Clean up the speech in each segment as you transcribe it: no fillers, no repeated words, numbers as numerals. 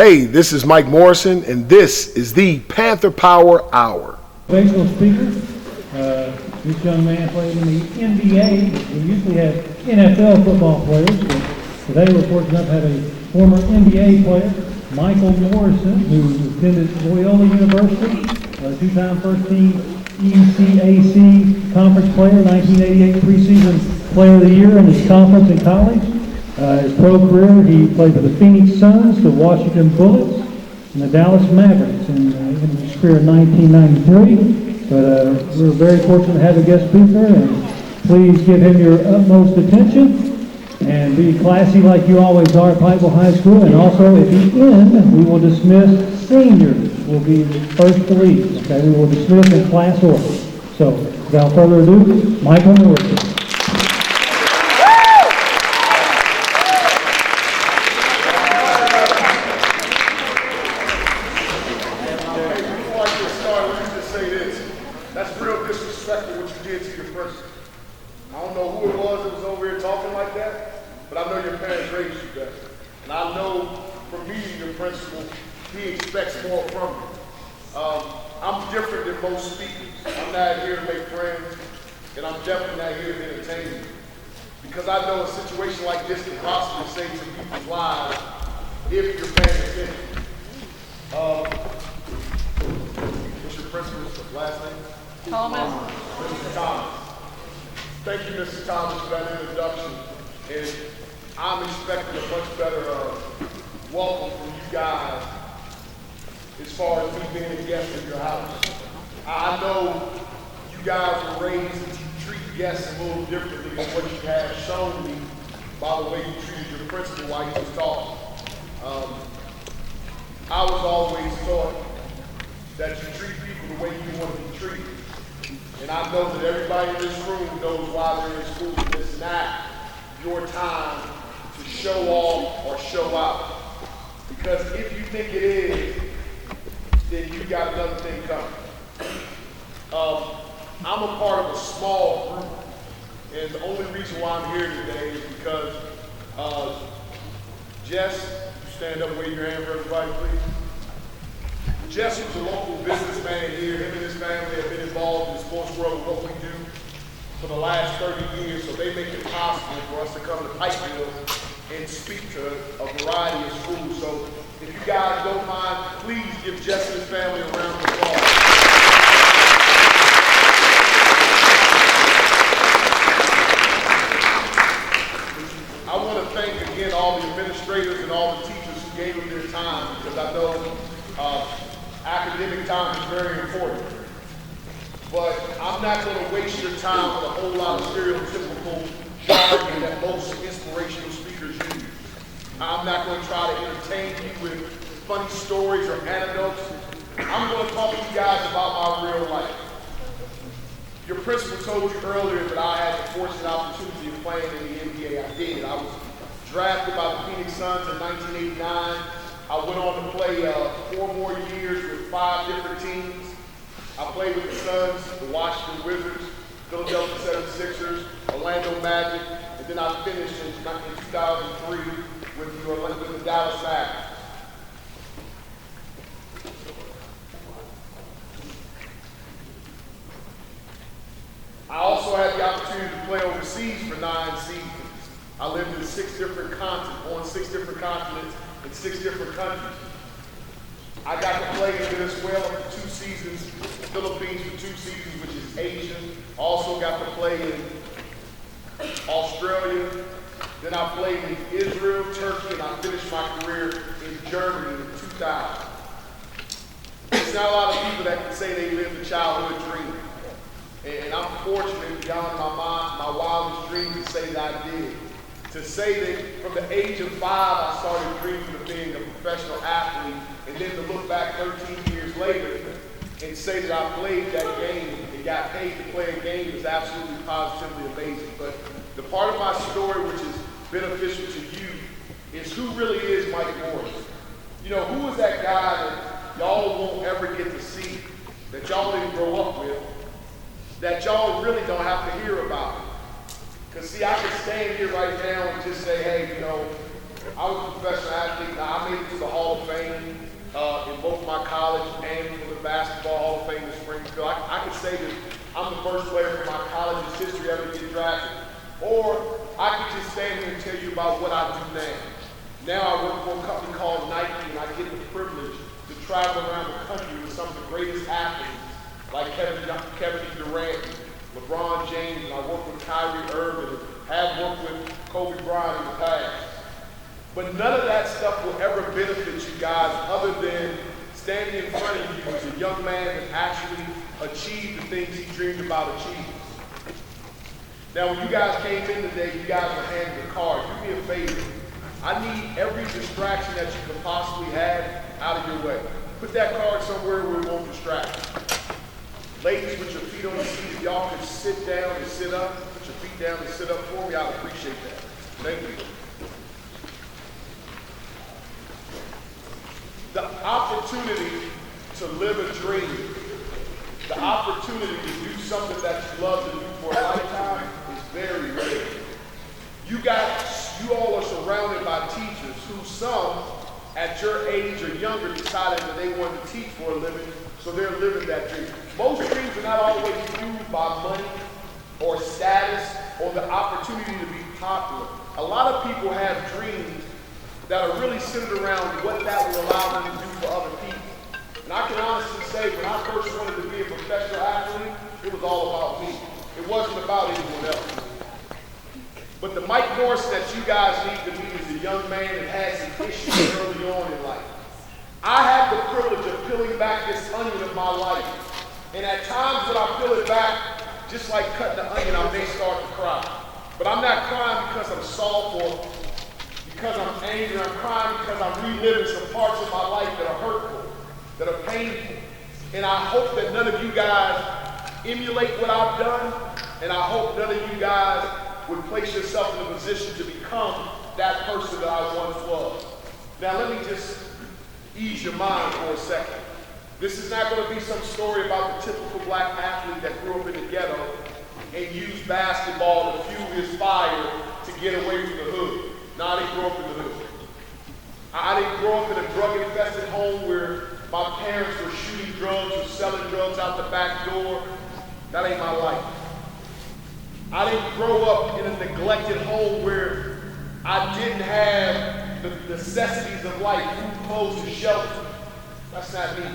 Hey, this is Mike Morrison, and this is the Panther Power Hour. Motivational speaker. This young man played in the NBA. We usually have NFL football players, but today we're fortunate enough to have a former NBA player, Michael Morrison, who attended Loyola University, two-time first-team ECAC conference player, 1988 preseason player of the year in his conference in college. His pro career, he played for the Phoenix Suns, the Washington Bullets, and the Dallas Mavericks in his career in 1993. But we're very fortunate to have a guest speaker, and please give him your utmost attention and be classy like you always are at Pikeville High School. And also, at the end, we will dismiss seniors. Will be first to leave. Okay, we will dismiss in class order. So, without further ado, Michael Morrison. I'm different than most speakers. I'm not here to make friends, and I'm definitely not here to entertain you. Because I know a situation like this can possibly save some people's lives if you're paying attention. What's your principal's last name? Thomas. Mr. Thomas. Thank you, Mr. Thomas, for that introduction. And I'm expecting a much better welcome from you guys as far as me being a guest in your house. I know you guys were raised to treat guests a little differently than what you have shown me by the way you treated your principal while he was talking. I was always taught that you treat people the way you want to be treated. And I know that everybody in this room knows why they're in school. It's not your time to show off or show out. Because if you think it is, then you got another thing coming. I'm a part of a small group, and the only reason why I'm here today is because Jess, stand up and wave your hand for everybody, please. Jess was a local businessman here. Him and his family have been involved in the sports world with what we do for the last 30 years, so they make it possible for us to come to Pikeville and speak to a variety of schools. So if you guys don't mind, please give Jess and his family a round of applause. I want to thank again all the administrators and all the teachers who gave them their time, because I know academic time is very important. But I'm not going to waste your time with a whole lot of stereotypical jargon that most inspirational speakers use. I'm not going to try to entertain you with funny stories or anecdotes. I'm going to talk to you guys about my real life. Your principal told you earlier that I had the fortunate opportunity of playing in the NBA. I did. I was drafted by the Phoenix Suns in 1989. I went on to play 4 more years with 5 different teams. I played with the Suns, the Washington Wizards, Philadelphia 76ers, Orlando Magic, and then I finished in 2003 with the Dallas Mavericks. I also had the opportunity to play overseas for 9 seasons. I lived in 6 different continents, on 6 different continents in 6 different countries. I got to play in Venezuela for 2 seasons, Philippines for 2 seasons, which is Asian. Also got to play in Australia. Then I played in Israel, Turkey, and I finished my career in Germany in 2000. There's not a lot of people that can say they lived a childhood dream. And I'm fortunate beyond my wildest dreams to say that I did. To say that from the age of 5, I started dreaming of being a professional athlete, and then to look back 13 years later and say that I played that game and got paid to play a game is absolutely positively amazing. But the part of my story which is beneficial to you is who really is Mike Morrison. You know, who is that guy that y'all won't ever get to see, that y'all didn't grow up with, that y'all really don't have to hear about? Because see, I can stand here right now and just say, hey, you know, I was a professional athlete. Now, I made it to the Hall of Fame. in both my college and for the Basketball Hall of Fame in Springfield. I could say that I'm the first player from my college's history ever to get drafted. Or I could just stand here and tell you about what I do now. Now I work for a company called Nike, and I get the privilege to travel around the country with some of the greatest athletes, like Kevin Durant, LeBron James, and I work with Kyrie Irving, and have worked with Kobe Bryant in the past. But none of that stuff will ever benefit you guys other than standing in front of you as a young man that actually achieved the things he dreamed about achieving. Now, when you guys came in today, you guys were handed a card. Do me a favor. I need every distraction that you could possibly have out of your way. Put that card somewhere where it won't distract you. Ladies, with your feet on the seat, if y'all could sit down and sit up, put your feet down and sit up for me, I'd appreciate that. Thank you. The opportunity to live a dream, the opportunity to do something that you love to do for a lifetime is very rare. You all are surrounded by teachers who some at your age or younger decided that they wanted to teach for a living, so they're living that dream. Most dreams are not always fueled by money or status or the opportunity to be popular. A lot of people have dreams that are really centered around what that will allow them to do for other people. And I can honestly say, when I first wanted to be a professional athlete, it was all about me. It wasn't about anyone else. But the Mike Morrison that you guys need to be is a young man that had some issues early on in life. I have the privilege of peeling back this onion of my life. And at times when I peel it back, just like cutting the onion, I may start to cry. But I'm not crying because I'm sorrowful, because I'm angry. I'm crying because I'm reliving some parts of my life that are hurtful, that are painful. And I hope that none of you guys emulate what I've done, and I hope none of you guys would place yourself in a position to become that person that I once was. Now let me just ease your mind for a second. This is not going to be some story about the typical black athlete that grew up in the ghetto and used basketball to fuel his fire to get away from the hood. No, I didn't grow up in the hood. I didn't grow up in a drug-infested home where my parents were shooting drugs or selling drugs out the back door. That ain't my life. I didn't grow up in a neglected home where I didn't have the necessities of life, food, clothes, and shelter. That's not me.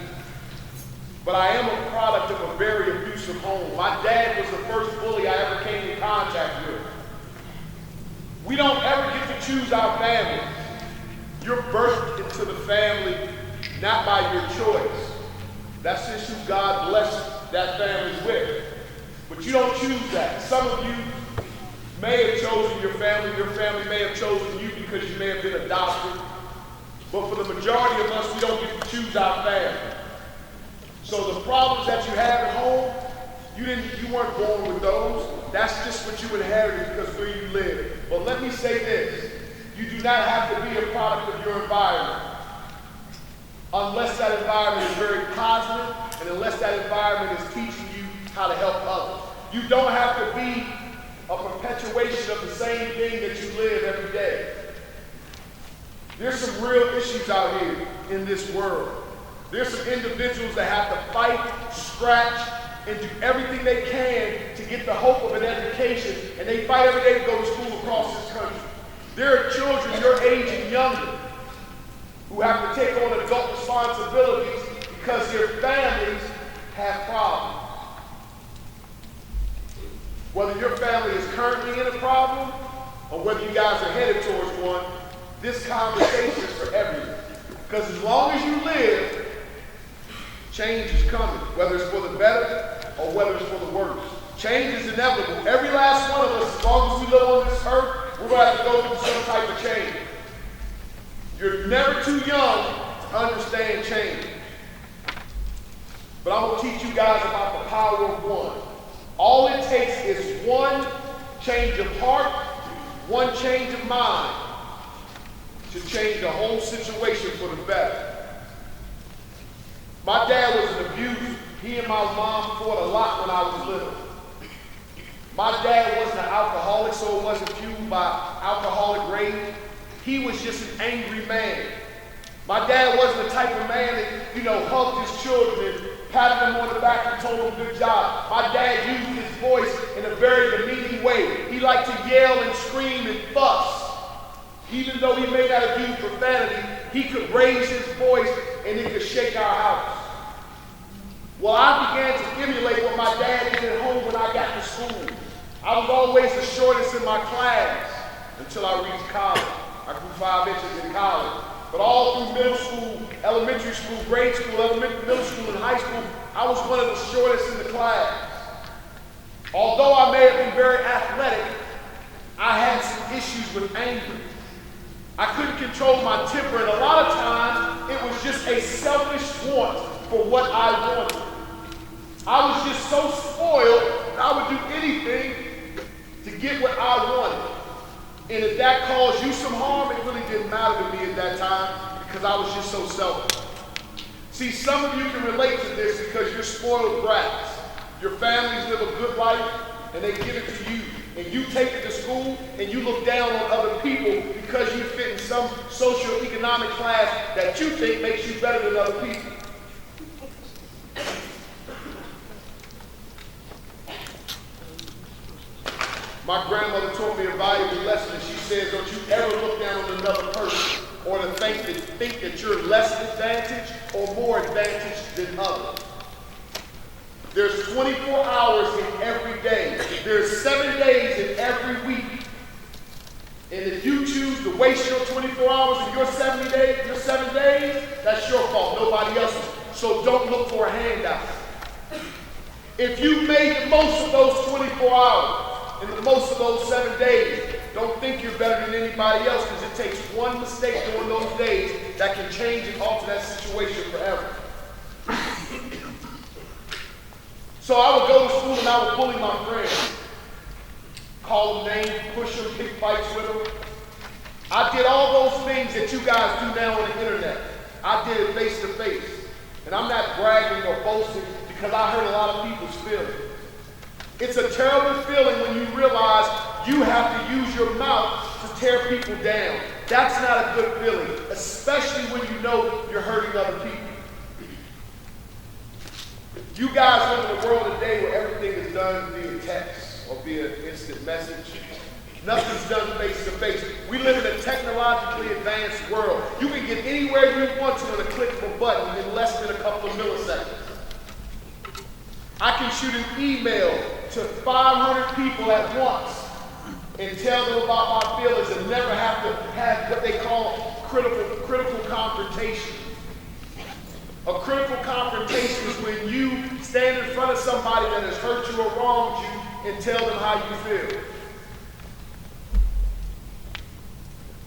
But I am a product of a very abusive home. My dad was the first bully I ever came in contact with. We don't ever get to choose our family. You're birthed into the family not by your choice. That's just who God blessed that family with. But you don't choose that. Some of you may have chosen your family may have chosen you because you may have been adopted. But for the majority of us, we don't get to choose our family. So the problems that you have at home, you weren't born with those. That's just what you inherited because where you live. But let me say this, you do not have to be a product of your environment. Unless that environment is very positive and unless that environment is teaching you how to help others. You don't have to be a perpetuation of the same thing that you live every day. There's some real issues out here in this world. There's some individuals that have to fight, scratch, and do everything they can to get the hope of an education, and they fight every day to go to school across this country. There are children your age and younger who have to take on adult responsibilities because their families have problems. Whether your family is currently in a problem or whether you guys are headed towards one, this conversation is for everyone. Because as long as you live, change is coming, whether it's for the better or whether it's for the worse. Change is inevitable. Every last one of us, as long as we live on this earth, we're going to have to go through some type of change. You're never too young to understand change. But I'm going to teach you guys about the power of one. All it takes is one change of heart, one change of mind to change the whole situation for the better. My dad was an abuser. He and my mom fought a lot when I was little. My dad wasn't an alcoholic, so it wasn't fueled by alcoholic rage. He was just an angry man. My dad wasn't the type of man that, hugged his children and patted them on the back and told them good job. My dad used his voice in a very demeaning way. He liked to yell and scream and fuss. Even though he may not have used profanity, he could raise his voice and it could shake our house. Well, I began to emulate what my dad did at home when I got to school. I was always the shortest in my class until I reached college. I grew 5 inches in college. But all through middle school, elementary school, grade school, middle school, and high school, I was one of the shortest in the class. Although I may have been very athletic, I had some issues with anger. I couldn't control my temper, and a lot of times it was just a selfish want for what I wanted. I was just so spoiled that I would do anything to get what I wanted. And if that caused you some harm, it really didn't matter to me at that time because I was just so selfish. See, some of you can relate to this because you're spoiled brats. Your families live a good life and they give it to you. And you take it to school and you look down on other people because you fit in some socio-economic class that you think makes you better than other people. My grandmother taught me a valuable lesson, and she said, don't you ever look down on another person or to think that you're less advantaged or more advantaged than others. There's 24 hours in every day. There's 7 days in every week. And if you choose to waste your 24 hours in your 7 days, that's your fault, nobody else's. So don't look for a handout. If you made the most of those 24 hours, in the most of those 7 days, don't think you're better than anybody else because it takes one mistake during those days that can change and alter that situation forever. So I would go to school and I would bully my friends. Call them names, push them, pick fights with them. I did all those things that you guys do now on the internet. I did it face to face. And I'm not bragging or boasting because I hurt a lot of people's feelings. It's a terrible feeling when you realize you have to use your mouth to tear people down. That's not a good feeling, especially when you know you're hurting other people. You guys live in a world today where everything is done via text or via instant message. Nothing's done face to face. We live in a technologically advanced world. You can get anywhere you want to with a click of a button in less than a couple of milliseconds. I can shoot an email to 500 people at once and tell them about my feelings and never have to have what they call critical confrontation. A critical confrontation is when you stand in front of somebody that has hurt you or wronged you and tell them how you feel.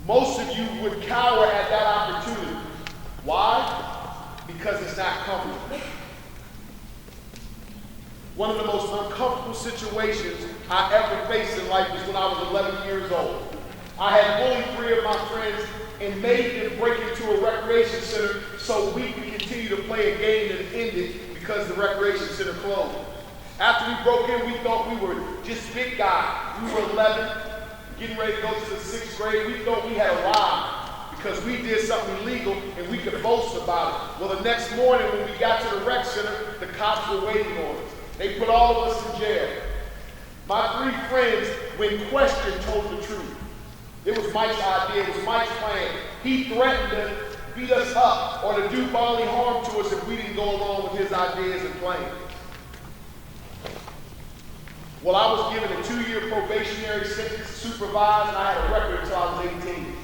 Most of you would cower at that opportunity. Why? Because it's not comfortable. One of the most uncomfortable situations I ever faced in life was when I was 11 years old. I had bullied 3 of my friends and made them break into a recreation center so we could continue to play a game that ended because the recreation center closed. After we broke in, we thought we were just big guys. We were 11, getting ready to go to the 6th grade. We thought we had arrived because we did something illegal and we could boast about it. Well, the next morning when we got to the rec center, the cops were waiting on us. They put all of us in jail. My 3 friends, when questioned, told the truth. It was Mike's idea, it was Mike's plan. He threatened to beat us up or to do bodily harm to us if we didn't go along with his ideas and plans. Well, I was given a 2-year probationary sentence, supervised, and I had a record until I was 18.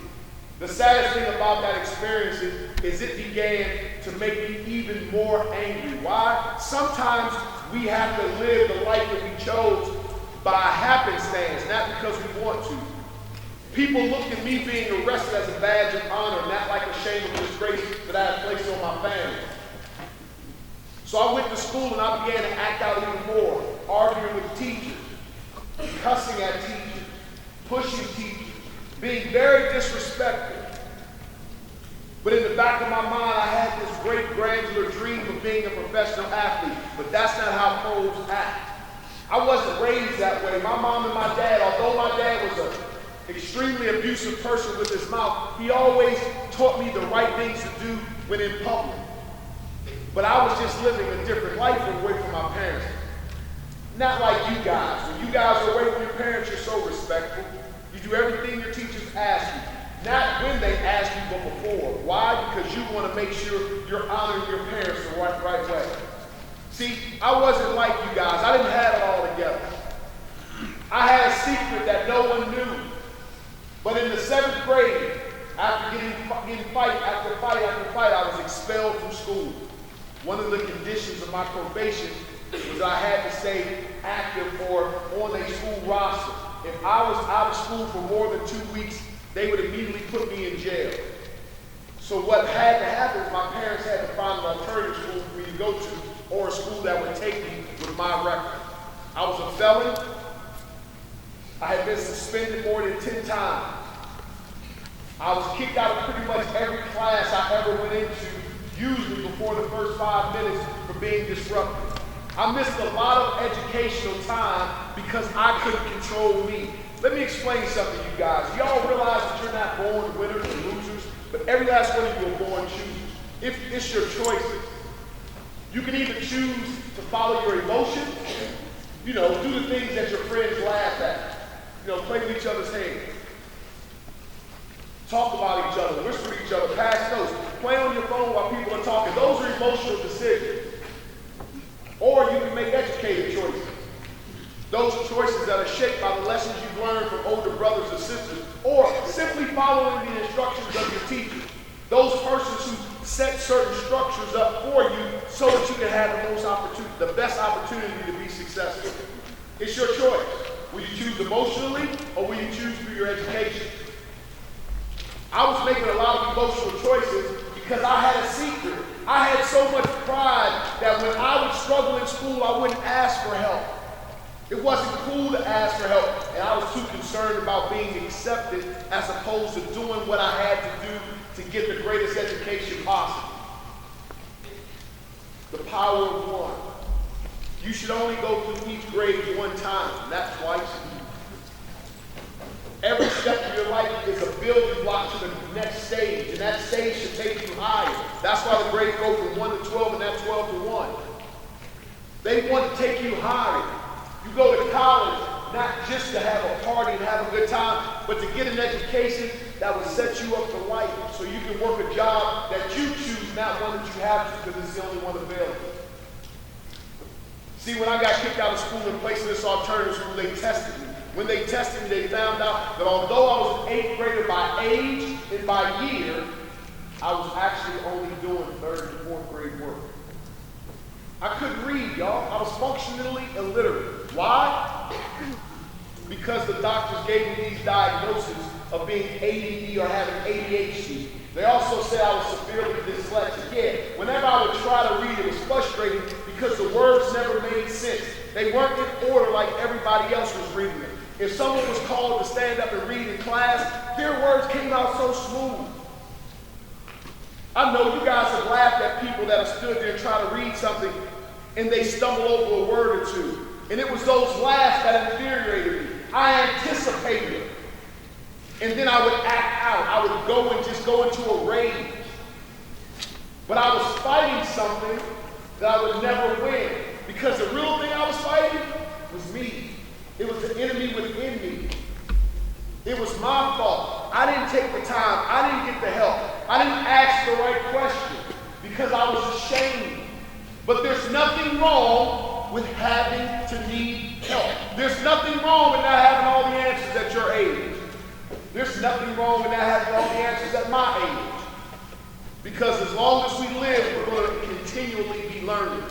The saddest thing about that experience is it began to make me even more angry. Why? Sometimes we have to live the life that we chose by happenstance, not because we want to. People looked at me being arrested as a badge of honor, not like a shame or disgrace that I had placed on my family. So I went to school and I began to act out even more, arguing with teachers, cussing at teachers, pushing teachers, being very disrespectful. But in the back of my mind, I had this great granular dream of being a professional athlete, but that's not how pros act. I wasn't raised that way. My mom and my dad, although my dad was an extremely abusive person with his mouth, he always taught me the right things to do when in public. But I was just living a different life away from my parents. Not like you guys. When you guys are away from your parents, you're so respectful. You do everything your teachers ask you. Not when they ask you, but before. Why? Because you want to make sure you're honoring your parents the right way. See, I wasn't like you guys. I didn't have it all together. I had a secret that no one knew. But in the 7th grade, after getting fight after fight after fight, I was expelled from school. One of the conditions of my probation was I had to stay active or on a school roster. If I was out of school for more than 2 weeks, they would immediately put me in jail. So what had to happen is my parents had to find an alternative school for me to go to, or a school that would take me with my record. I was a felon. I had been suspended more than 10 times. I was kicked out of pretty much every class I ever went into, usually before the first 5 minutes, for being disruptive. I missed a lot of educational time because I couldn't control me. Let me explain something to you guys. Y'all realize that you're not born winners or losers, but every last one of you are born choosers. If it's your choices, you can either choose to follow your emotions, do the things that your friends laugh at, play with each other's hands, talk about each other, whisper to each other, pass notes, play on your phone while people are talking. Those are emotional decisions. Or you can make educated choices. Those choices that are shaped by the lessons you've learned from older brothers and sisters, or simply following the instructions of your teachers. Those persons who set certain structures up for you so that you can have the best opportunity to be successful. It's your choice. Will you choose emotionally, or will you choose through your education? I was making a lot of emotional choices because I had a secret. I had so much pride that when I would struggle in school, I wouldn't ask for help. It wasn't cool to ask for help, and I was too concerned about being accepted as opposed to doing what I had to do to get the greatest education possible. The power of one. You should only go through each grade one time, not twice. Every step of your life is a building block to the next stage, and that stage should take you higher. That's why the grades go from 1 to 12 and that 12 to 1. They want to take you higher. You go to college not just to have a party and have a good time, but to get an education that will set you up for life so you can work a job that you choose, not one that you have to because it's the only one available. See, when I got kicked out of school and placed in this alternative school, they tested me. When they tested me, they found out that although I was an 8th grader by age and by year, I was actually only doing 3rd and 4th grade work. I couldn't read, y'all. I was functionally illiterate. Why? Because the doctors gave me these diagnoses of being ADD or having ADHD. They also said I was severely dyslexic. Yeah, whenever I would try to read, it was frustrating because the words never made sense. They weren't in order like everybody else was reading them. If someone was called to stand up and read in class, their words came out so smooth. I know you guys have laughed at people that have stood there trying to read something and they stumble over a word or two. And it was those laughs that infuriated me. I anticipated it. And then I would act out. I would go and just go into a rage. But I was fighting something that I would never win. Because the real thing I was fighting was me. It was the enemy within me. It was my fault. I didn't take the time. I didn't get the help. I didn't ask the right question because I was ashamed. But there's nothing wrong with having to need help. There's nothing wrong with not having all the answers at your age. There's nothing wrong with not having all the answers at my age. Because as long as we live, we're going to continually be learning.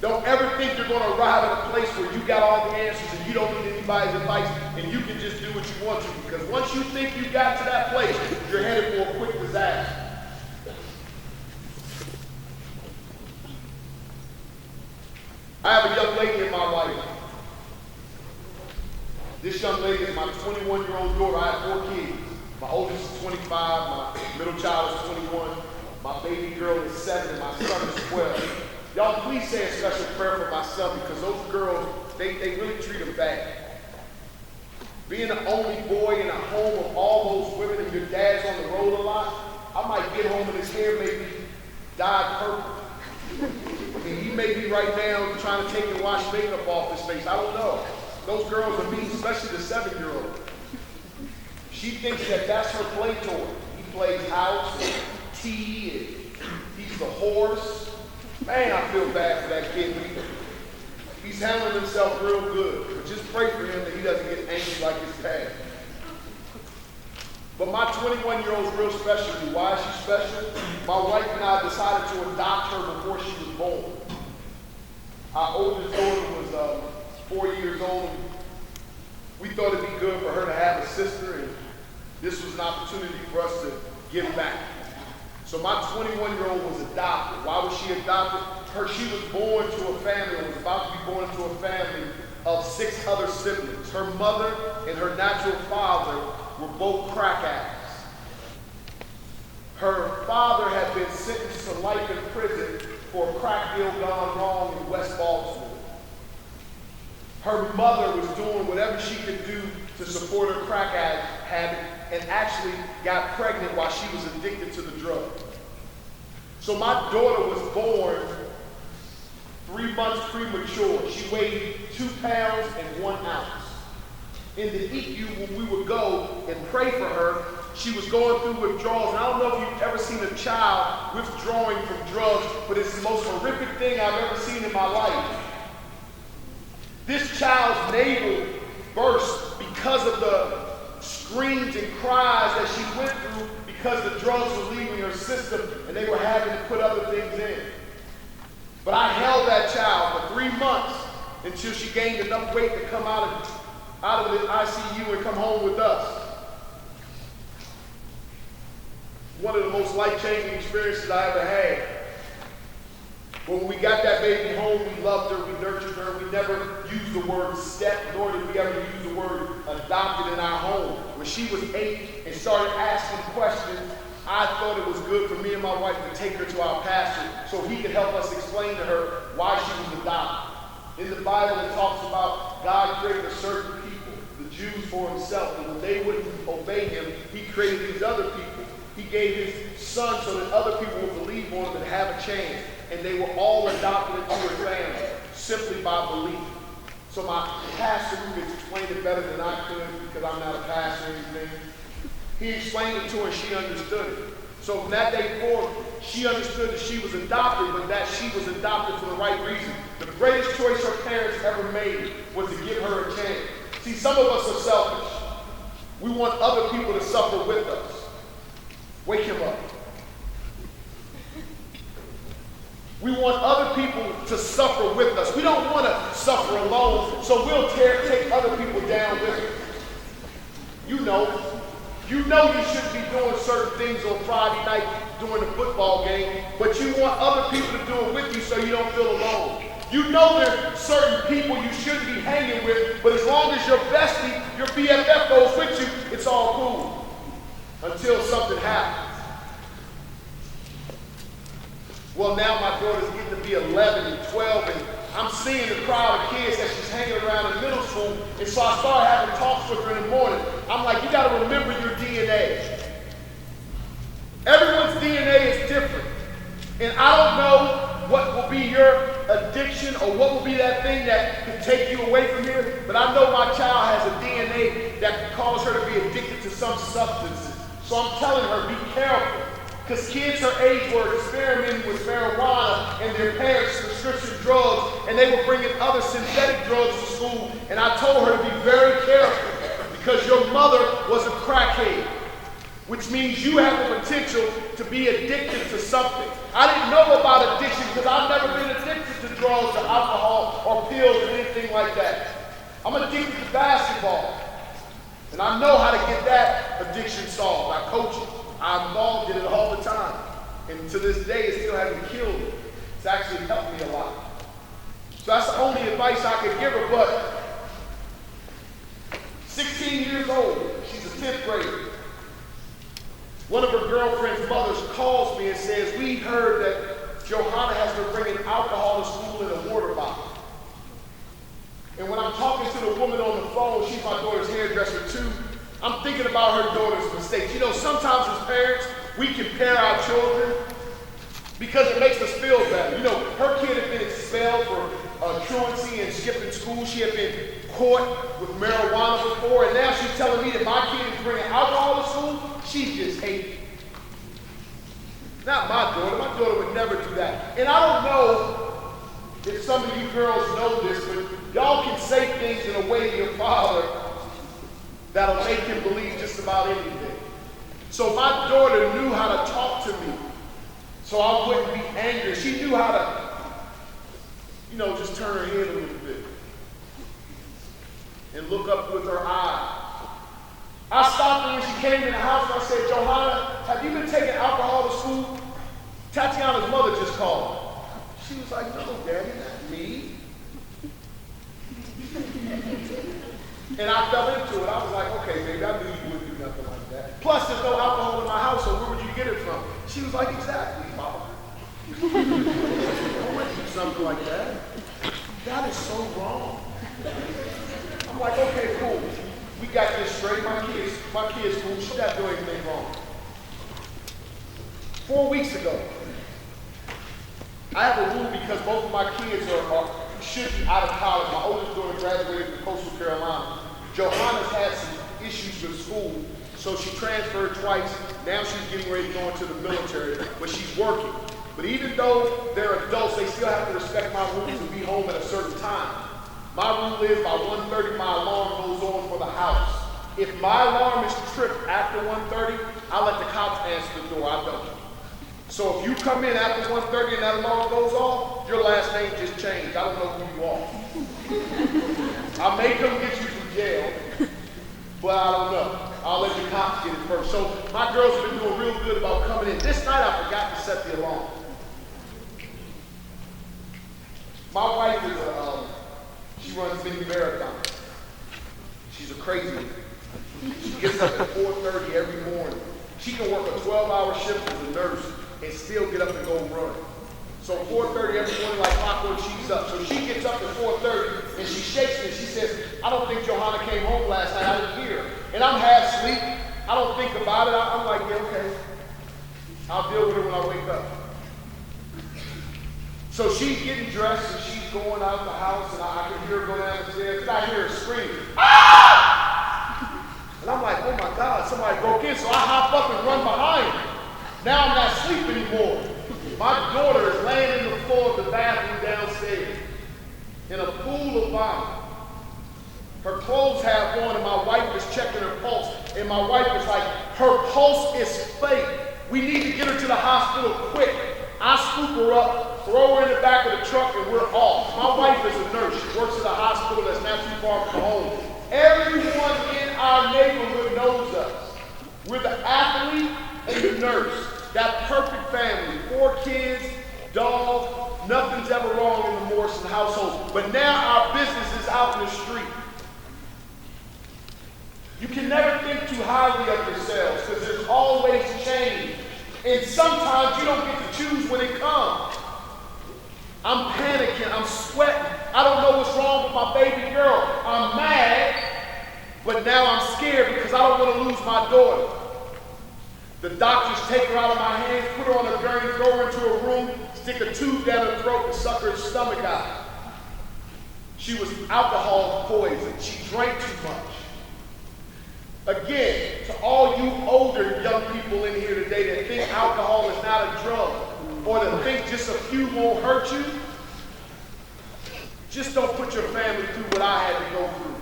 Don't ever think you're going to arrive at a place where you got all the answers and you don't need anybody's advice and you can just do what you want to. Because once you think you got to that place, you're headed for a quick disaster. I have a young lady in my life. This young lady is my 21-year-old daughter. I have 4 kids. My oldest is 25, my middle child is 21, my baby girl is 7, and my son is 12. Y'all please say a special prayer for my son because those girls, they really treat him bad. Being the only boy in a home of all those women and your dad's on the road a lot, I might get home and his hair may be dyed purple. And he may be right now trying to take and wash makeup off his face. I don't know. Those girls are mean, especially the 7-year-old. She thinks that that's her play toy. He plays house, and tea, and he's the horse. Man, I feel bad for that kid. He's handling himself real good. But just pray for him that he doesn't get angry like his dad. But my 21-year-old is real special to me. Why is she special? My wife and I decided to adopt her before she was born. Our oldest daughter was 4 years old. We thought it'd be good for her to have a sister, and this was an opportunity for us to give back. So my 21-year-old was adopted. Why was she adopted? She was born to a family, or was about to be born into a family of 6 other siblings. Her mother and her natural father were both crack addicts. Her father had been sentenced to life in prison for a crack deal gone wrong in West Baltimore. Her mother was doing whatever she could do to support her crack habit and actually got pregnant while she was addicted to the drug. So my daughter was born 3 months premature. She weighed 2 pounds and 1 ounce. In the ECU, when we would go and pray for her, she was going through withdrawals. And I don't know if you've ever seen a child withdrawing from drugs, but it's the most horrific thing I've ever seen in my life. This child's navel burst because of the screams and cries that she went through because the drugs were leaving her system and they were having to put other things in. But I held that child for 3 months until she gained enough weight to come out of the ICU and come home with us. One of the most life-changing experiences I ever had. When we got that baby home, we loved her, we nurtured her. We never used the word step, nor did we ever use the word adopted in our home. When she was 8 and started asking questions, I thought it was good for me and my wife to take her to our pastor so he could help us explain to her why she was adopted. In the Bible, it talks about God created a certain people, the Jews, for himself, and when they wouldn't obey him, he created these other people. He gave his son so that other people would believe on him and have a chance. And they were all adopted into a family simply by belief. So my pastor, who could explain it better than I could because I'm not a pastor or anything, he explained it to her and she understood it. So from that day forward, she understood that she was adopted, but that she was adopted for the right reason. The greatest choice her parents ever made was to give her a chance. See, some of us are selfish. We want other people to suffer with us. Wake him up. We want other people to suffer with us. We don't want to suffer alone, so we'll take other people down with us. You know you shouldn't be doing certain things on Friday night during the football game, but you want other people to do it with you so you don't feel alone. You know there's certain people you shouldn't be hanging with, but as long as your bestie, your BFF goes with you, it's all cool. Until something happens. Well, now my daughter's getting to be 11 and 12, and I'm seeing the crowd of kids that she's hanging around in middle school, and so I started having talks with her in the morning. I'm like, you got to remember your DNA. Everyone's DNA is different, and I don't know what will be your addiction or what will be that thing that can take you away from here, but I know my child has a DNA that can cause her to be addicted to some substances. So I'm telling her, be careful. Because kids her age were experimenting with marijuana and their parents' prescription drugs, and they were bringing other synthetic drugs to school. And I told her to be very careful because your mother was a crackhead, which means you have the potential to be addicted to something. I didn't know about addiction because I've never been addicted to drugs or alcohol or pills or anything like that. I'm addicted to basketball, and I know how to get that addiction solved. I coach it. I'm involved in it all the time. And to this day, it still hasn't killed me. It's actually helped me a lot. So that's the only advice I could give her, but 16 years old, she's a 10th grader. One of her girlfriend's mothers calls me and says, we heard that Johanna has been bringing alcohol to school in a water bottle. And when I'm talking to the woman on the phone, she's my daughter's hairdresser too, I'm thinking about her daughter's mistakes. You know, sometimes as parents, we compare our children because it makes us feel better. You know, her kid had been expelled for truancy and skipping school. She had been caught with marijuana before, and now she's telling me that my kid is bringing alcohol to school. She just hates it. Not my daughter. My daughter would never do that. And I don't know if some of you girls know this, but y'all can say things in a way to your father that'll make him believe just about anything. So my daughter knew how to talk to me so I wouldn't be angry. She knew how to, just turn her head a little bit and look up with her eyes. I stopped her when she came in the house and I said, Johanna, have you been taking alcohol to school? Tatiana's mother just called. She was like, no, Daddy, not me. And I fell into it. I was like, okay, baby, I knew you wouldn't do nothing like that. Plus, there's no alcohol in my house, so where would you get it from? She was like, exactly, Papa. I wouldn't do something like that. That is so wrong. I'm like, okay, cool. We got this straight. My kid's cool. She's not doing anything wrong. 4 weeks ago, I have a rule because both of my kids should be out of college. My oldest daughter graduated from Coastal Carolina. Johanna's had some issues with school, so she transferred twice. Now she's getting ready to go into the military, but she's working. But even though they're adults, they still have to respect my rules and be home at a certain time. My rule is by 1:30, my alarm goes on for the house. If my alarm is tripped after 1:30, I let the cops answer the door. I don't. So if you come in after 1:30 and that alarm goes off, your last name just changed. I don't know who you are. I may come get you from jail, but I don't know. I'll let the cops get it first. So my girls have been doing real good about coming in. This night I forgot to set the alarm. My wife is she runs mini marathons. She's a crazy one. She gets up at 4:30 every morning. She can work a 12-hour shift as a nurse and still get up and go run. So 4:30 every morning, like clockwork, she's up. So she gets up at 4:30 and she shakes me. She says, I don't think Johanna came home last night. I didn't hear her. And I'm half asleep. I don't think about it. I'm like, yeah, okay. I'll deal with it when I wake up. So she's getting dressed and she's going out the house and I can hear her go down the stairs and I hear her scream, ah! And I'm like, oh my God, somebody broke in. So I hop up and run behind her. Now I'm not asleep anymore. My daughter is laying in the floor of the bathroom downstairs in a pool of vomit. Her clothes have on and my wife is checking her pulse. And my wife is like, her pulse is fake. We need to get her to the hospital quick. I scoop her up, throw her in the back of the truck, and we're off. My wife is a nurse. She works at a hospital that's not too far from home. Everyone in our neighborhood knows us. We're the athlete and the nurse. That perfect family. 4 kids, dog, nothing's ever wrong in the Morrison household. But now our business is out in the street. You can never think too highly of yourselves because there's always change. And sometimes you don't get to choose when it comes. I'm panicking, I'm sweating. I don't know what's wrong with my baby girl. I'm mad, but now I'm scared because I don't want to lose my daughter. The doctors take her out of my hands, put her on a gurney, throw her into a room, stick a tube down her throat and suck her stomach out. She was alcohol poisoned. She drank too much. Again, to all you older young people in here today that think alcohol is not a drug, or that think just a few won't hurt you, just don't put your family through what I had to go through.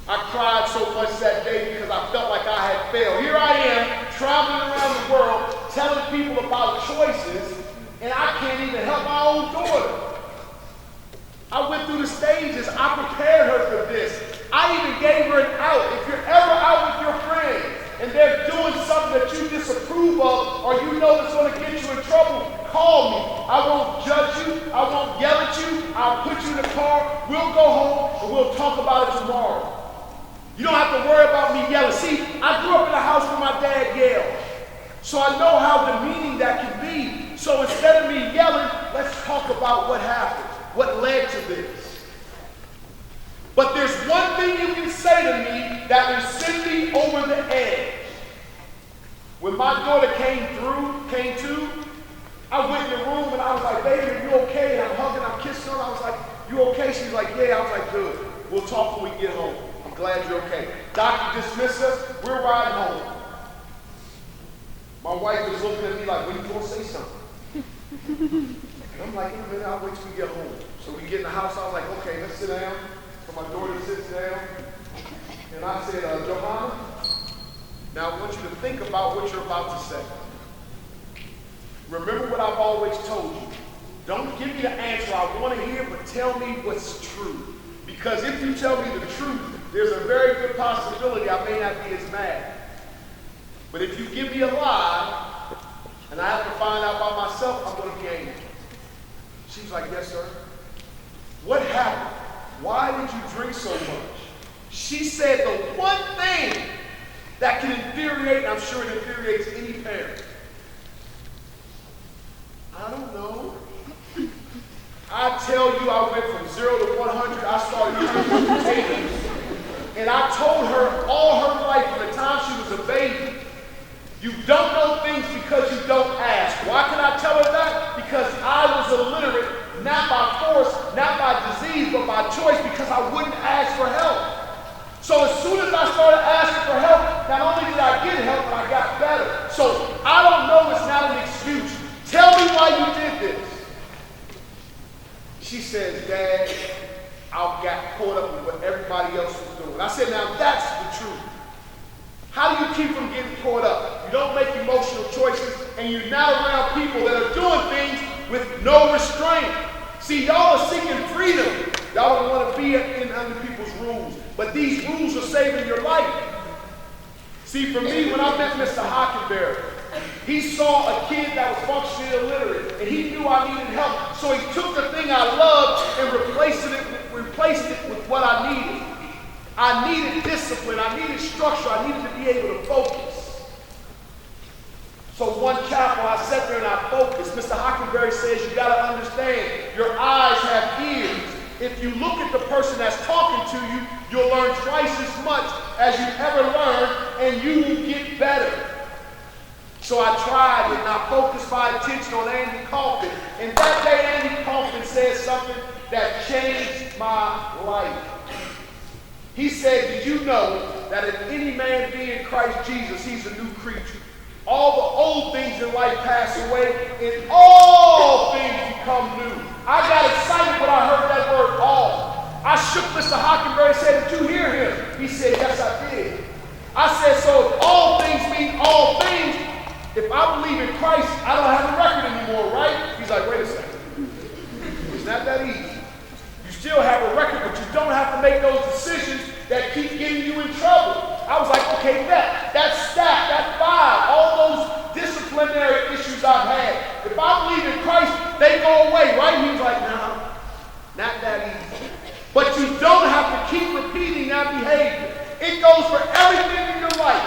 I cried so much that day because I felt like I had failed. Here I am, traveling around the world, telling people about choices, and I can't even help my own daughter. I went through the stages. I prepared her for this. I even gave her an out. If you're ever out with your friends and they're doing something that you disapprove of or you know that's going to get you in trouble, call me. I won't judge you. I won't yell at you. I'll put you in the car. We'll go home and we'll talk about it tomorrow. You don't have to worry about me yelling. See, I grew up in a house where my dad yelled. So I know how demeaning that can be. So instead of me yelling, let's talk about what happened. what led to this. But there's one thing you can say to me that will send me over the edge. When my daughter came to, I went in the room and I was like, baby, are you okay? And I'm hugging, I'm kissing her. I was like, you okay? She's like, yeah. I was like, good. We'll talk when we get home. I'm glad you're okay. Doctor dismissed us. We're riding home. My wife was looking at me like, when you going to say something? And I'm like, in a minute, I'll wait till we get home. So we get in the house. I was like, okay, let's sit down. So my daughter sits down. And I said, Johanna, now I want you to think about what you're about to say. Remember what I've always told you. Don't give me the answer I want to hear, but tell me what's true. Because if you tell me the truth, there's a very good possibility I may not be as mad. But if you give me a lie, and I have to find out by myself, I'm going to be angry. She's like, yes, sir. What happened? Why did you drink so much? She said the one thing that can infuriate, and I'm sure it infuriates any parent. I don't know. I tell you, I went from 0 to 100. I started turning potatoes. And I told her all her life from the time she was a baby, you don't know things because you don't ask. Why can I tell her that? Because I was illiterate, not by force, not by disease, but by choice, because I wouldn't ask for help. So as soon as I started asking for help, not only did I get help, but I got better. So I don't know, it's not an excuse. Tell me why you did this. She says, Dad, I got caught up with what everybody else was doing. I said, now that's the truth. How do you keep from getting caught up? You don't make emotional choices, and you're not around people that are doing things with no restraint. See, y'all are seeking freedom. Y'all don't want to be under people's rules. But these rules are saving your life. See, for me, when I met Mr. Hockenberry, he saw a kid that was functionally illiterate, and he knew I needed help. So he took the thing I loved and replaced it with what I needed. I needed discipline. I needed structure. I needed to be able to focus. So one chapel, I sat there and I focused. Mr. Hockenberry says you got to understand, your eyes have ears. If you look at the person that's talking to you, you'll learn twice as much as you ever learned, and you will get better. So I tried it, and I focused my attention on Andy Kaufman. And that day, Andy Kaufman said something that changed my life. He said, did you know that if any man be in Christ Jesus, he's a new creature? All the old things in life pass away, and all things become new. I got excited when I heard that word all. I shook Mr. Hockenberry and said, did you hear him? He said, yes, I did. I said, so if all things mean all things, if I believe in Christ, I don't have a record anymore, right? He's like, wait a second. It's not that easy. You still have a record, but you don't have to make those decisions that keep getting you in trouble. I was like, okay, that's stacked, that's 5, all those disciplinary issues I've had. If I believe in Christ, they go away, right? He was like, no, not that easy. But you don't have to keep repeating that behavior. It goes for everything in your life.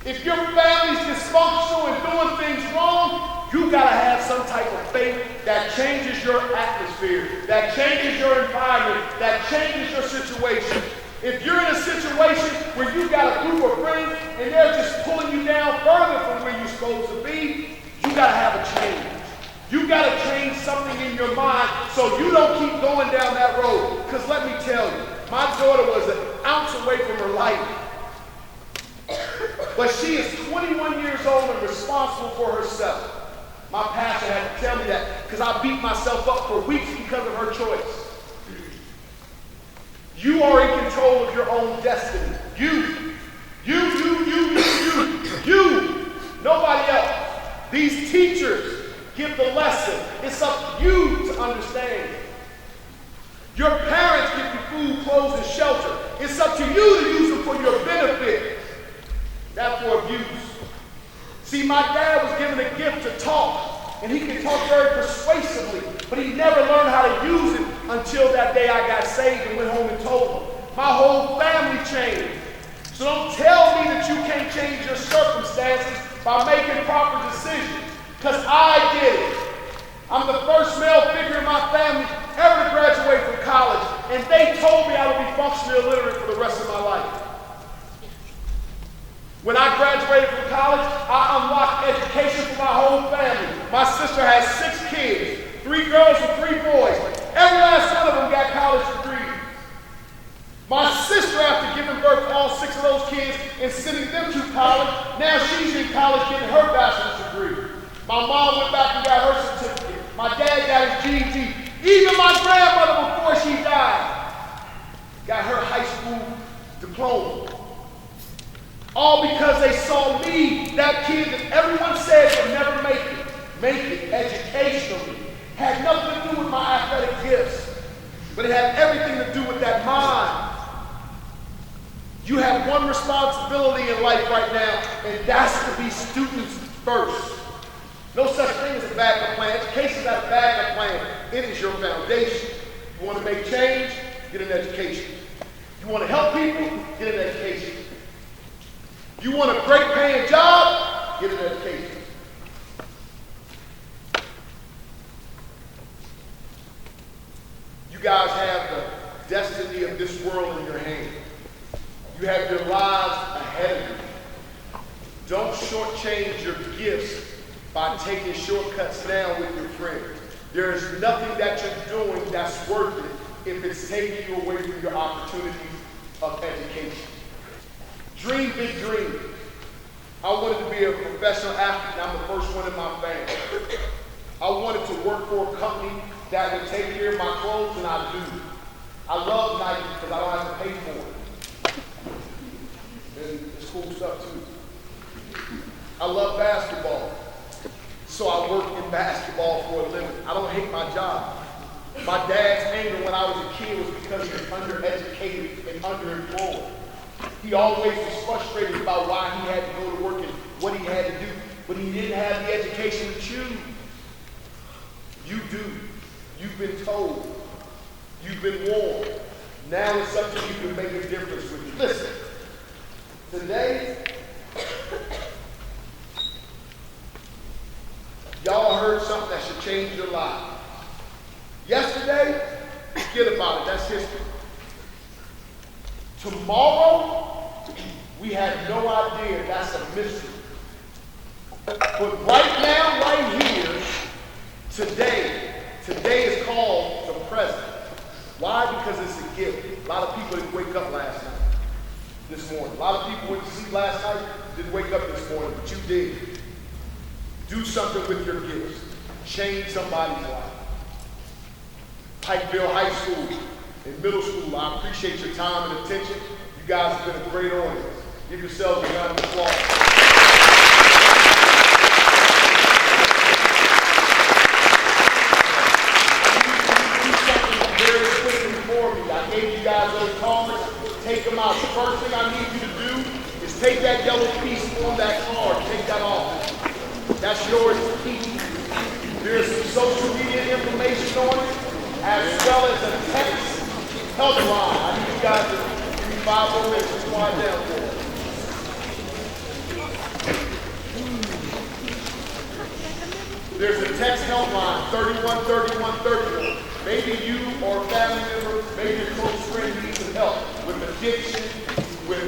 If your family's dysfunctional and doing things wrong, you gotta have some type of faith that changes your atmosphere, that changes your environment, that changes your situation. If you're in a situation where you got a group of friends and they're just pulling you down further from where you're supposed to be, you gotta have a change. You gotta change something in your mind so you don't keep going down that road. Because let me tell you, my daughter was an ounce away from her life. But she is 21 years old and responsible for herself. My pastor had to tell me that because I beat myself up for weeks because of her choice. You are in control of your own destiny. You. Nobody else. These teachers give the lesson. It's up to you to understand. Your parents give you food, clothes, and shelter. It's up to you to use them for your benefit. Not for abuse. See, my dad was given a gift to talk, and he could talk very persuasively, but he never learned how to use it until that day I got saved and went home and told him. My whole family changed. So don't tell me that you can't change your circumstances by making proper decisions, because I did it. I'm the first male figure in my family ever to graduate from college, and they told me I would be functionally illiterate for the rest of my life. When I graduated from college, I unlocked education for my whole family. My sister has 6 kids, 3 girls and 3 boys. Every last one of them got college degrees. My sister, after giving birth to all 6 of those kids and sending them to college, now she's in college getting her bachelor's degree. My mom went back and got her certificate. My dad got his GED. Even my grandmother, before she died, got her high school diploma. All because they saw me, that kid that everyone said would never make it educationally. Had nothing to do with my athletic gifts, but it had everything to do with that mind. You have one responsibility in life right now, and that's to be students first. No such thing as a backup plan. Education is not a backup plan. It is your foundation. You want to make change? Get an education. You want to help people? Get an education. You want a great paying job? Get an education. You guys have the destiny of this world in your hand. You have your lives ahead of you. Don't shortchange your gifts by taking shortcuts now with your friends. There is nothing that you're doing that's worth it if it's taking you away from your opportunities of education. Dream big dreams. I wanted to be a professional athlete, and I'm the first one in my family. I wanted to work for a company that would take care of my clothes, and I do. I love Nike because I don't have to pay for it. And it's cool stuff too. I love basketball. So I work in basketball for a living. I don't hate my job. My dad's anger when I was a kid was because he was undereducated and underemployed. He always was frustrated about why he had to go to work and what he had to do, but he didn't have the education to choose. You do. You've been told. You've been warned. Now it's something you can make a difference with. Listen, today, y'all heard something that should change your life. Yesterday, forget about it. That's history. Tomorrow, we have no idea. That's a mystery. But right now, right here, today is called the present. Why? Because it's a gift. A lot of people didn't wake up this morning. A lot of people went to sleep last night, didn't wake up this morning, but you did. Do something with your gifts. Change somebody's life. Pikeville High School and middle school, I appreciate your time and attention. You guys have been a great audience. Give yourselves a round of applause. Do something very quickly for me. I gave you guys those cards. Take them out. The first thing I need you to do is take that yellow piece on that card. Take that off. That's yours to keep. There's some social media information on it, as well as a text helpline. I need you guys to give me 5 more minutes to quiet down for it. There's a text helpline, 313131. Maybe you or a family member, maybe a close friend needs some help with addiction, with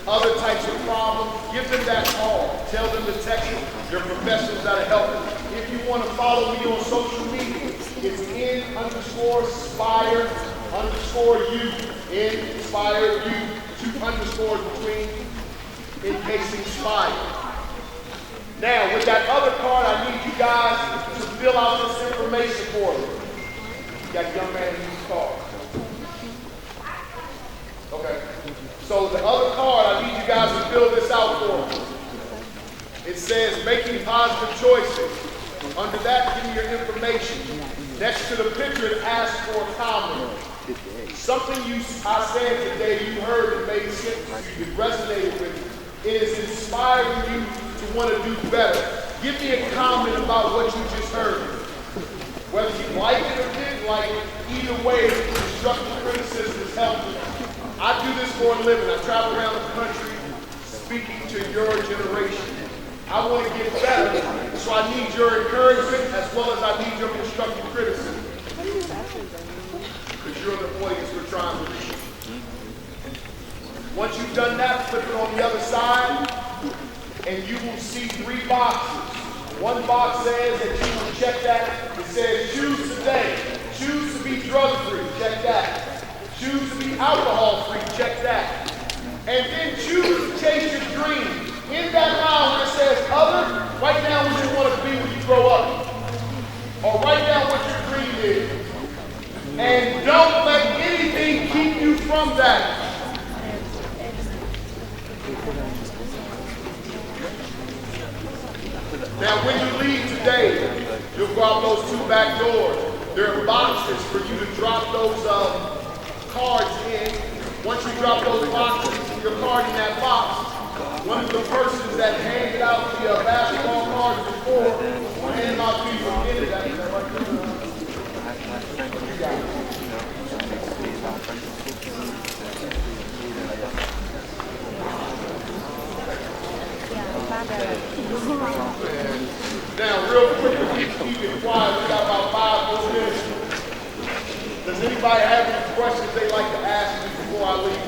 other types of problems. Give them that call. Tell them to text them. They're professionals that'll help them. If you want to follow me on social media, it's in_spire_you. Inspire you. 2 underscores between in case inspire. Now, with that other card, I need you guys to fill out this information for me. You got a young man in this card. Okay. So the other card, I need you guys to fill this out for me. It says making positive choices. Under that, give me your information. Next to the picture, it asks for a comment. Something I said today, you heard and made sense to you, it resonated with you. It is inspiring you to want to do better. Give me a comment about what you just heard. Whether you like it or didn't like it, either way, constructive criticism is helpful. I do this for a living. I travel around the country speaking to your generation. I want to get better, so I need your encouragement as well as I need your constructive criticism. Because you're the audience we're trying to reach. Once you've done that, flip it on the other side, and you will see 3 boxes. One box says that you will check that. It says choose today. Choose to be drug-free. Check that. Choose to be alcohol-free. Check that. And then choose to chase your dreams. In that line where it says other, write down what you want to be when you grow up. Or write down what your dream is. And don't let anything keep you from that. Now, when you leave today, you'll go out those 2 back doors. There are boxes for you to drop those cards in. Once you drop those boxes, your card in that box, one of the persons that handed out the basketball cards before will hand them out to you again. Now, real quick, keep it quiet. We got about 5 more minutes. Does anybody have any questions they'd like to ask me before I leave?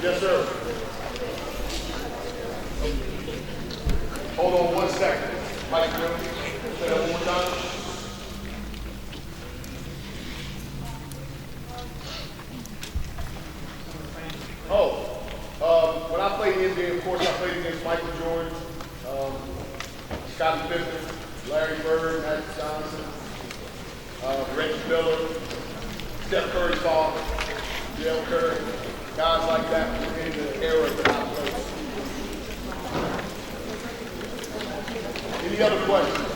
Yes, sir. Hold on 1 second. Mike, say that one more time. When I played in the NBA, of course, I played against Michael Jordan, Scottie Pippen, Larry Bird, Magic Johnson, Reggie Miller, Steph Curry's father, Dale Curry, guys like that in the era that I played. Any other questions?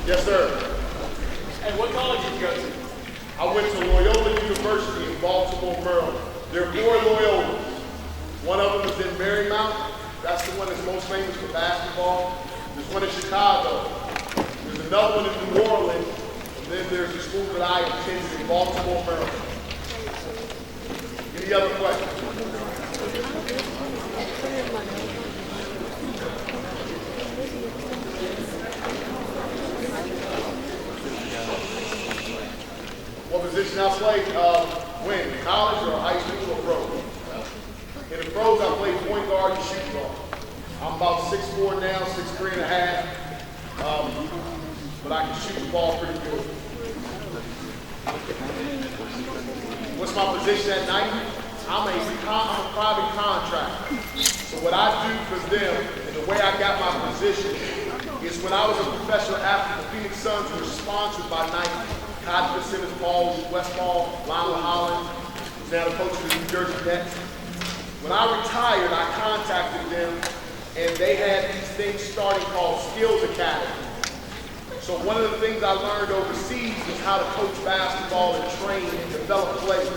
Yes, sir. And what college did you go to? I went to Loyola University in Baltimore, Maryland. There are 4 Loyolas. One of them is in Marymount. That's the one that's most famous for basketball. There's one in Chicago. There's another one in New Orleans. And then there's the school that I attended in Baltimore, Maryland. Any other questions? What position I played? When? College or high school or pro? In the pros, I played point guard and shoot guard. I'm about 6'4" now, 6'3" and a half. But I can shoot the ball pretty good. What's my position at night? I'm a private contractor. So what I do for them, and the way I got my position, is when I was a professional athlete, the Phoenix Suns were sponsored by Nike. Cosby Simmons, Paul Westphal, Lionel Hollins, who's now the coach of the New Jersey Nets. When I retired, I contacted them, and they had these things starting called Skills Academy. So one of the things I learned overseas was how to coach basketball and train and develop players.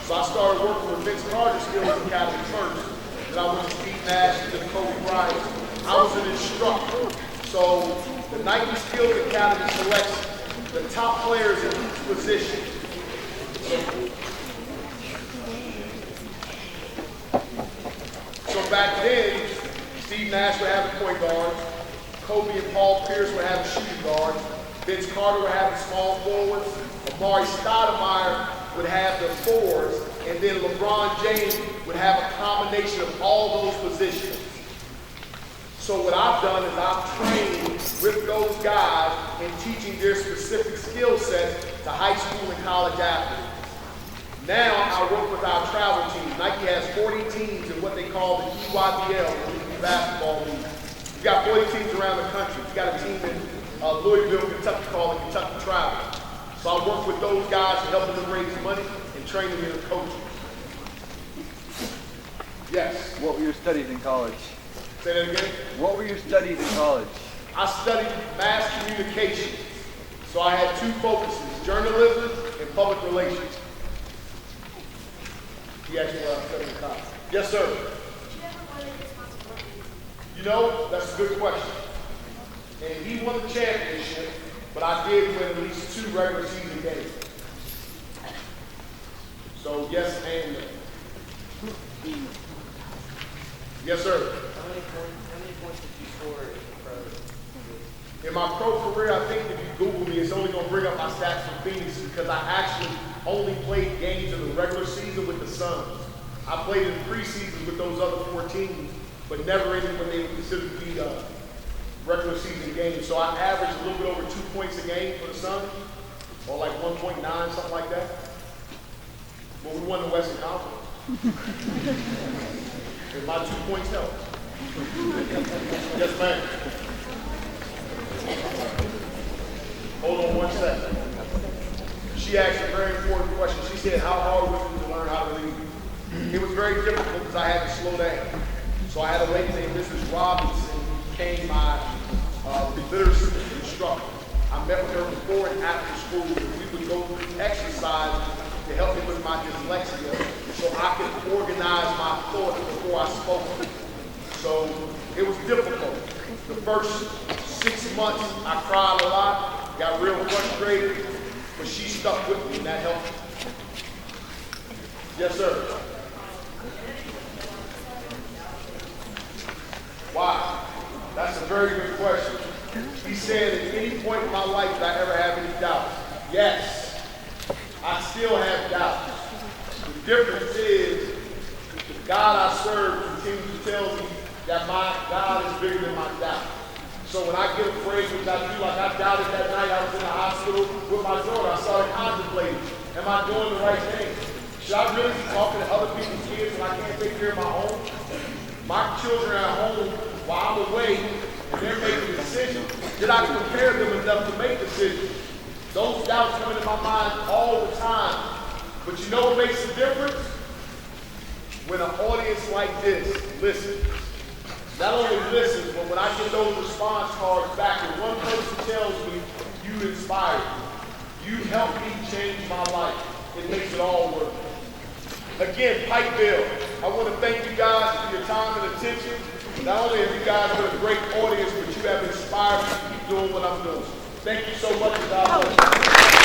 So I started working with Vince Carter's Skills Academy first. Then I went to Steve Nash and then Kobe Bryant. I was an instructor. So the Nike Skills Academy selects the top players in each position. So back then, Steve Nash would have the point guard, Kobe and Paul Pierce would have the shooting guard, Vince Carter would have the small forwards, Amari Stoudemire would have the fours, and then LeBron James would have a combination of all those positions. So what I've done is I've trained with those guys in teaching their specific skill sets to high school and college athletes. Now I work with our travel team. Nike has 40 teams in what they call the EYBL, the League Basketball League. We've got 40 teams around the country. We've got a team in Louisville, Kentucky called the Kentucky Travel. So I work with those guys to help them raise money and train them in coaching. Yes? What were your studies in college? Say that again? What were your studies in college? I studied mass communication. So I had 2 focuses, journalism and public relations. He asked me what I studied in college. Yes, sir. You know, that's a good question. And he won the championship, but I did win at least 2 regular season games. So yes and no. Yes, sir. How many points did you score in the pro? In my pro career, I think if you Google me, it's only going to bring up my stats for Phoenix because I actually only played games in the regular season with the Suns. I played in preseason with those other 4 teams, but never any when they were considered to be regular season games. So I averaged a little bit over 2 points a game for the Suns, or like 1.9, something like that. But we won the Western Conference. And my 2 points helped. Yes, ma'am. Hold on 1 second. She asked a very important question. She said, how hard was it to learn how to read? It was very difficult because I had to slow down. So I had a lady named Mrs. Robinson who became my literacy instructor. I met with her before and after school. We would go through exercise to help me with my dyslexia so I could organize my thoughts before I spoke. So it was difficult. The first 6 months I cried a lot, got real frustrated, but she stuck with me and that helped. Yes, sir. Wow, that's a very good question. He said, at any point in my life did I ever have any doubts? Yes, I still have doubts. The difference is, the God I serve continues to tell me that my God is bigger than my doubt. So when I get afraid, which I do, like I doubted that night I was in the hospital with my daughter, I started contemplating, am I doing the right thing? Should I really be talking to other people's kids when I can't take care of my own? My children are at home while I'm away, and they're making decisions. Did I prepare them enough to make decisions? Those doubts come into my mind all the time. But you know what makes a difference? When an audience like this listens. Not only listens, but when I get those response cards back and one person tells me, you inspired me, you helped me change my life, it makes it all worth it. Again, Pikeville, I want to thank you guys for your time and attention. Not only have you guys been a great audience, but you have inspired me to keep doing what I'm doing. Thank you so much, God bless you.